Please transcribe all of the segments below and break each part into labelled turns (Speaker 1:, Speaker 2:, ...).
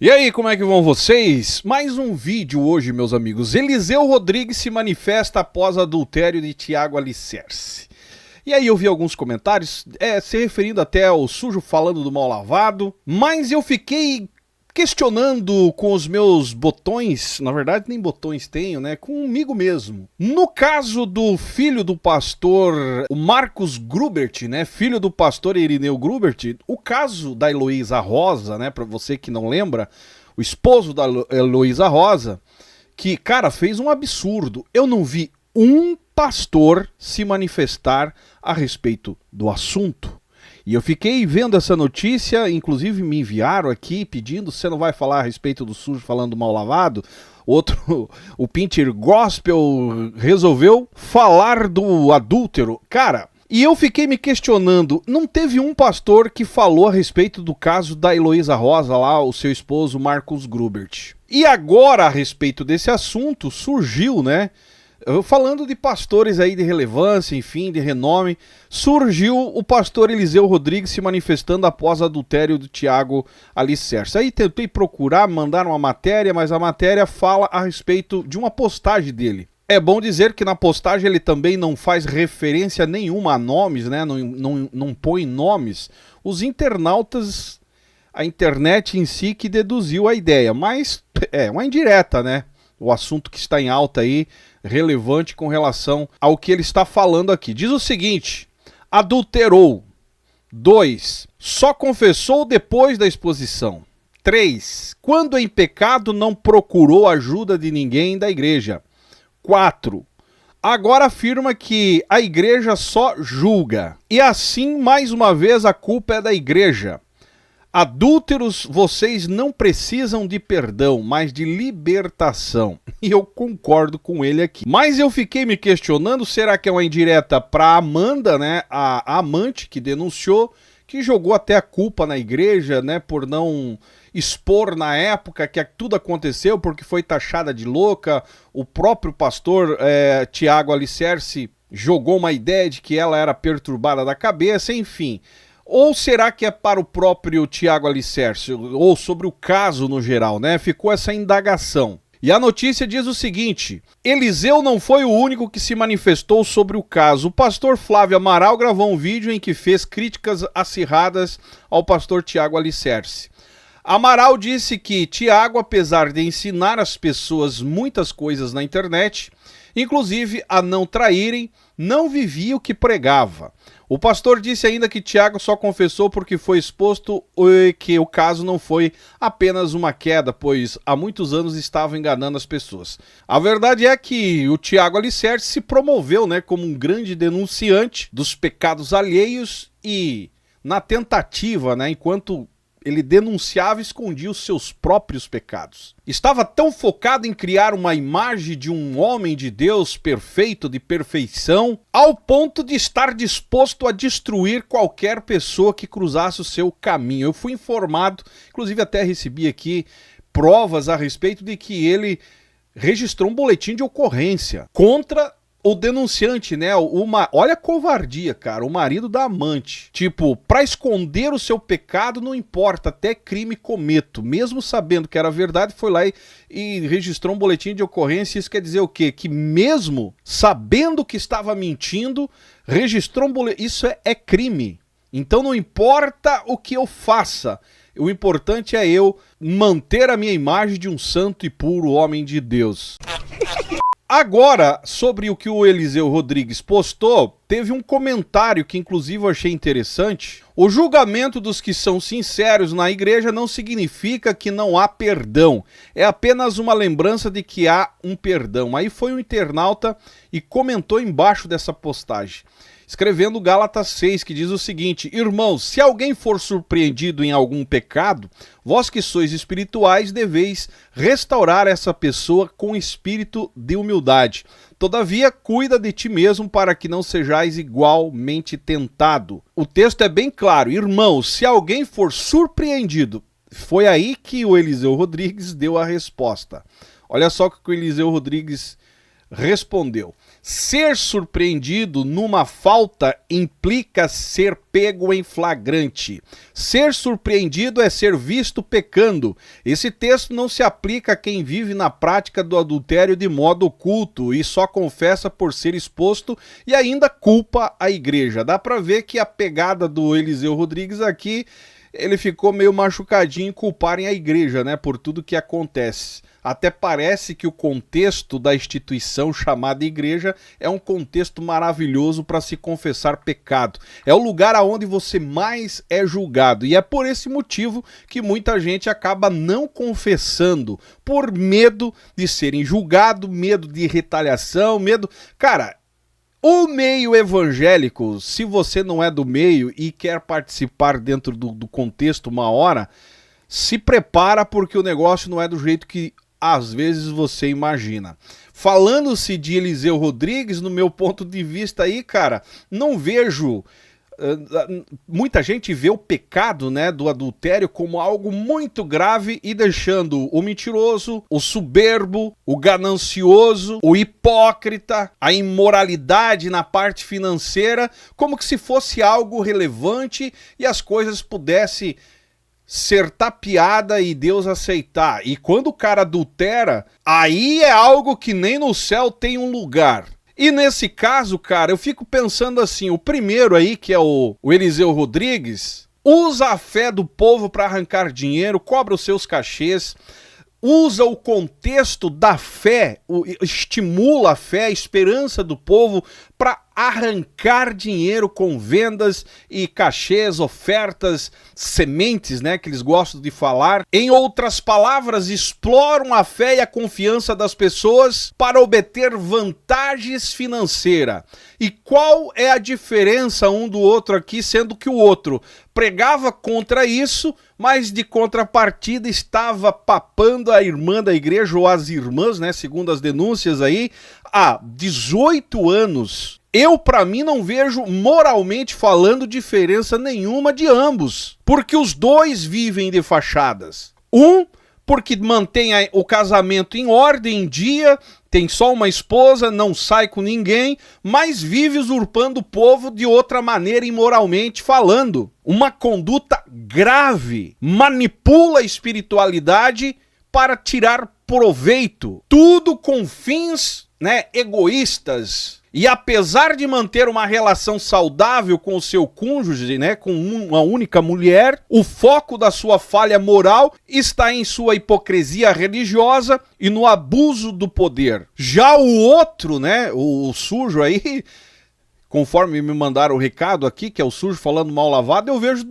Speaker 1: E aí, como é que vão vocês? Mais um vídeo hoje, meus amigos. Eliseu Rodrigues se manifesta após adultério de Tiago Alicerce. E aí eu vi alguns comentários, se referindo até ao sujo falando do mal lavado, mas eu fiquei questionando com os meus botões, na verdade nem botões tenho, né, comigo mesmo. No caso do filho do pastor, o Marcos Grubert, né, filho do pastor Irineu Grubert, o caso da Heloísa Rosa, né, pra você que não lembra, o esposo da Heloísa Rosa, que, cara, fez um absurdo. Eu não vi um pastor se manifestar a respeito do assunto. E eu fiquei vendo essa notícia, inclusive me enviaram aqui pedindo, você não vai falar a respeito do sujo falando mal lavado? Outro, o Pinter Gospel resolveu falar do adúltero. Cara, e eu fiquei me questionando, não teve um pastor que falou a respeito do caso da Heloísa Rosa lá, o seu esposo Marcos Grubert. E agora, a respeito desse assunto, surgiu, né? Falando de pastores aí de relevância, enfim, de renome, surgiu o pastor Eliseu Rodrigues se manifestando após adultério do Tiago Alicerce. Aí tentei procurar, mandar uma matéria, mas a matéria fala a respeito de uma postagem dele. É bom dizer que na postagem ele também não faz referência nenhuma a nomes, né? Não põe nomes. Os internautas, a internet em si que deduziu a ideia, mas é uma indireta, né? O assunto que está em alta aí, relevante com relação ao que ele está falando aqui. Diz o seguinte: adulterou. 2. Só confessou depois da exposição. 3. Quando em pecado não procurou ajuda de ninguém da igreja. 4. Agora afirma que a igreja só julga. E assim, mais uma vez, a culpa é da igreja. Adúlteros, vocês não precisam de perdão, mas de libertação. E eu concordo com ele aqui. Mas eu fiquei me questionando, será que é uma indireta para Amanda, né, a amante que denunciou, que jogou até a culpa na igreja, né, por não expor na época que tudo aconteceu, porque foi taxada de louca. O próprio pastor Tiago Alicerce jogou uma ideia de que ela era perturbada da cabeça, enfim. Ou será que é para o próprio Tiago Alicerce, ou sobre o caso no geral, né? Ficou essa indagação. E a notícia diz o seguinte: Eliseu não foi o único que se manifestou sobre o caso. O pastor Flávio Amaral gravou um vídeo em que fez críticas acirradas ao pastor Tiago Alicerce. Amaral disse que Tiago, apesar de ensinar as pessoas muitas coisas na internet, inclusive a não traírem, não vivia o que pregava. O pastor disse ainda que Tiago só confessou porque foi exposto e que o caso não foi apenas uma queda, pois há muitos anos estava enganando as pessoas. A verdade é que o Tiago Alicerce se promoveu, né, como um grande denunciante dos pecados alheios e na tentativa, né, enquanto ele denunciava e escondia os seus próprios pecados. Estava tão focado em criar uma imagem de um homem de Deus perfeito, de perfeição, ao ponto de estar disposto a destruir qualquer pessoa que cruzasse o seu caminho. Eu fui informado, inclusive até recebi aqui provas a respeito de que ele registrou um boletim de ocorrência contra o denunciante, né? Olha a covardia, cara. O marido da amante. Tipo, pra esconder o seu pecado, não importa, até crime cometo. Mesmo sabendo que era verdade, foi lá e registrou um boletim de ocorrência. Isso quer dizer o quê? Que mesmo sabendo que estava mentindo, registrou um boletim. Isso é crime. Então não importa o que eu faça. O importante é eu manter a minha imagem de um santo e puro homem de Deus. Agora, sobre o que o Eliseu Rodrigues postou, teve um comentário que inclusive eu achei interessante. O julgamento dos que são sinceros na igreja não significa que não há perdão. É apenas uma lembrança de que há um perdão. Aí foi um internauta e comentou embaixo dessa postagem, escrevendo Gálatas 6, que diz o seguinte: irmãos, se alguém for surpreendido em algum pecado, vós que sois espirituais deveis restaurar essa pessoa com espírito de humildade. Todavia, cuida de ti mesmo para que não sejais igualmente tentado. O texto é bem claro: irmãos, se alguém for surpreendido. Foi aí que o Eliseu Rodrigues deu a resposta. Olha só o que o Eliseu Rodrigues respondeu: ser surpreendido numa falta implica ser pego em flagrante. Ser surpreendido é ser visto pecando. Esse texto não se aplica a quem vive na prática do adultério de modo oculto e só confessa por ser exposto e ainda culpa a igreja. Dá pra ver que a pegada do Eliseu Rodrigues aqui, ele ficou meio machucadinho em culparem a igreja, né, por tudo que acontece. Até parece que o contexto da instituição chamada igreja é um contexto maravilhoso para se confessar pecado. É o lugar aonde você mais é julgado. E é por esse motivo que muita gente acaba não confessando, por medo de serem julgados, medo de retaliação, medo... Cara, o meio evangélico, se você não é do meio e quer participar dentro do contexto uma hora, se prepara porque o negócio não é do jeito que às vezes você imagina. Falando-se de Eliseu Rodrigues, no meu ponto de vista aí, cara, não vejo... muita gente vê o pecado, né, do adultério como algo muito grave e deixando o mentiroso, o soberbo, o ganancioso, o hipócrita, a imoralidade na parte financeira como que se fosse algo relevante e as coisas pudessem ser tapeada e Deus aceitar. E quando o cara adultera, aí é algo que nem no céu tem um lugar. E nesse caso, cara, eu fico pensando assim, o primeiro aí, que é o Eliseu Rodrigues, usa a fé do povo para arrancar dinheiro, cobra os seus cachês, usa o contexto da fé, estimula a fé, a esperança do povo para arrancar dinheiro com vendas e cachês, ofertas, sementes, né, que eles gostam de falar. Em outras palavras, exploram a fé e a confiança das pessoas para obter vantagens financeiras. E qual é a diferença um do outro aqui, sendo que o outro pregava contra isso, mas de contrapartida estava papando a irmã da igreja, ou as irmãs, né, segundo as denúncias aí, há 18 anos. Eu, pra mim, não vejo, moralmente falando, diferença nenhuma de ambos. Porque os dois vivem de fachadas. Um, porque mantém o casamento em ordem, em dia, tem só uma esposa, não sai com ninguém, mas vive usurpando o povo de outra maneira, imoralmente falando. Uma conduta grave. Manipula a espiritualidade para tirar proveito. Tudo com fins, né, egoístas. E apesar de manter uma relação saudável com o seu cônjuge, né, com uma única mulher, o foco da sua falha moral está em sua hipocrisia religiosa e no abuso do poder. Já o outro, né, o sujo aí, conforme me mandaram o recado aqui, que é o sujo falando mal lavado, eu vejo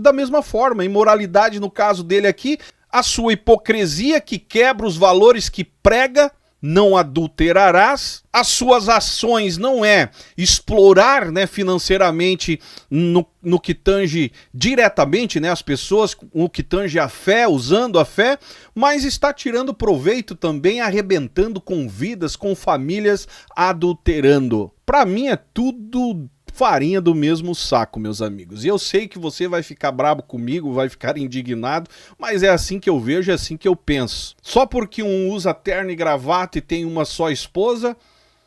Speaker 1: da mesma forma. A imoralidade no caso dele aqui, a sua hipocrisia que quebra os valores que prega, não adulterarás. As suas ações não é explorar, né, financeiramente no que tange diretamente, né, as pessoas, no que tange a fé, usando a fé, mas está tirando proveito também, arrebentando com vidas, com famílias, adulterando. Para mim é tudo farinha do mesmo saco, meus amigos. E eu sei que você vai ficar brabo comigo, vai ficar indignado, mas é assim que eu vejo, é assim que eu penso. Só porque um usa terno e gravata e tem uma só esposa,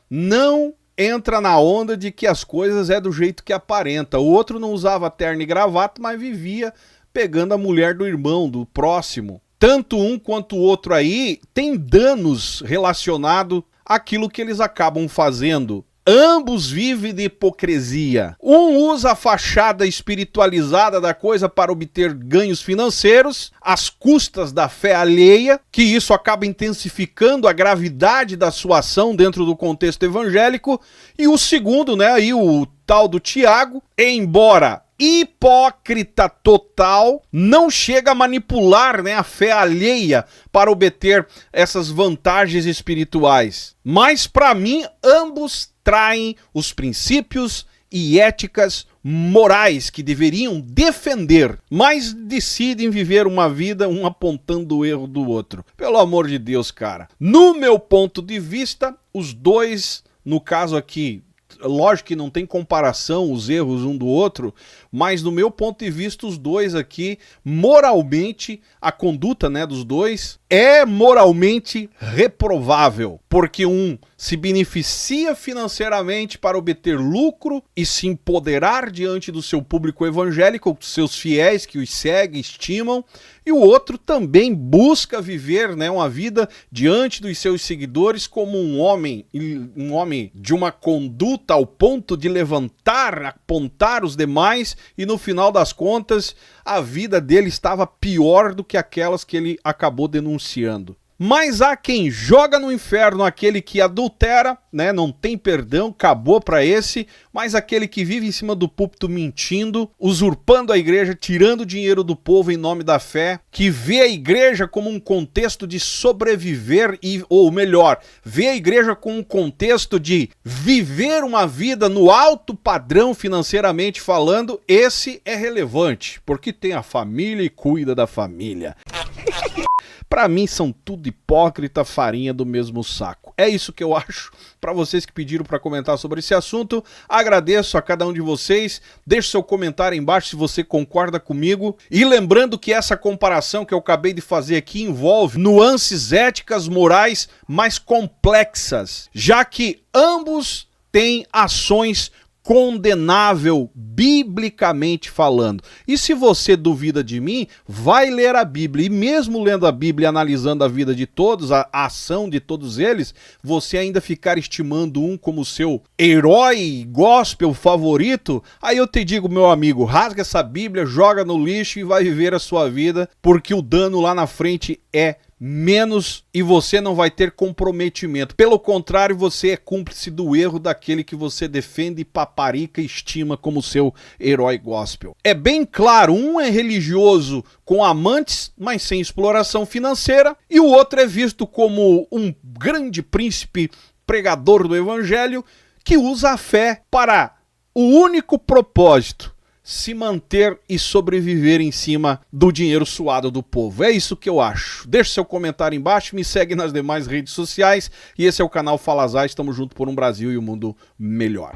Speaker 1: não entra na onda de que as coisas é do jeito que aparenta. O outro não usava terno e gravata, mas vivia pegando a mulher do irmão, do próximo. Tanto um quanto o outro aí tem danos relacionados àquilo que eles acabam fazendo. Ambos vivem de hipocrisia. Um usa a fachada espiritualizada da coisa para obter ganhos financeiros, às custas da fé alheia, que isso acaba intensificando a gravidade da sua ação dentro do contexto evangélico. E o segundo, né, aí o tal do Tiago, embora hipócrita total, não chega a manipular, né, a fé alheia para obter essas vantagens espirituais. Mas para mim, ambos traem os princípios e éticas morais que deveriam defender, mas decidem viver uma vida um apontando o erro do outro. Pelo amor de Deus, cara. No meu ponto de vista, os dois, no caso aqui, lógico que não tem comparação os erros um do outro, mas no meu ponto de vista os dois aqui, moralmente, a conduta, né, dos dois é moralmente reprovável, porque um se beneficia financeiramente para obter lucro e se empoderar diante do seu público evangélico, dos seus fiéis que os seguem, estimam, e o outro também busca viver, né, uma vida diante dos seus seguidores como um homem de uma conduta ao ponto de levantar, apontar os demais, e no final das contas a vida dele estava pior do que aquelas que ele acabou denunciando. Mas há quem joga no inferno aquele que adultera, né? Não tem perdão, acabou para esse, mas aquele que vive em cima do púlpito mentindo, usurpando a igreja, tirando dinheiro do povo em nome da fé, que vê a igreja como um contexto de sobreviver, ou melhor, vê a igreja como um contexto de viver uma vida no alto padrão financeiramente falando, esse é relevante, porque tem a família e cuida da família. Pra mim são tudo hipócrita, farinha do mesmo saco. É isso que eu acho. Para vocês que pediram para comentar sobre esse assunto, agradeço a cada um de vocês. Deixe seu comentário aí embaixo se você concorda comigo. E lembrando que essa comparação que eu acabei de fazer aqui envolve nuances éticas, morais mais complexas, já que ambos têm ações condenável biblicamente falando. E se você duvida de mim, vai ler a Bíblia, e mesmo lendo a Bíblia e analisando a vida de todos, a ação de todos eles, você ainda ficar estimando um como seu herói gospel favorito, aí eu te digo, meu amigo, rasga essa Bíblia, joga no lixo e vai viver a sua vida, porque o dano lá na frente é menos e você não vai ter comprometimento. Pelo contrário, você é cúmplice do erro daquele que você defende, paparica e estima como seu herói gospel. É bem claro, um é religioso com amantes, mas sem exploração financeira, e o outro é visto como um grande príncipe pregador do evangelho que usa a fé para o único propósito: se manter e sobreviver em cima do dinheiro suado do povo. É isso que eu acho. Deixe seu comentário embaixo, me segue nas demais redes sociais, e esse é o canal Fala Zay. Estamos juntos por um Brasil e um mundo melhor.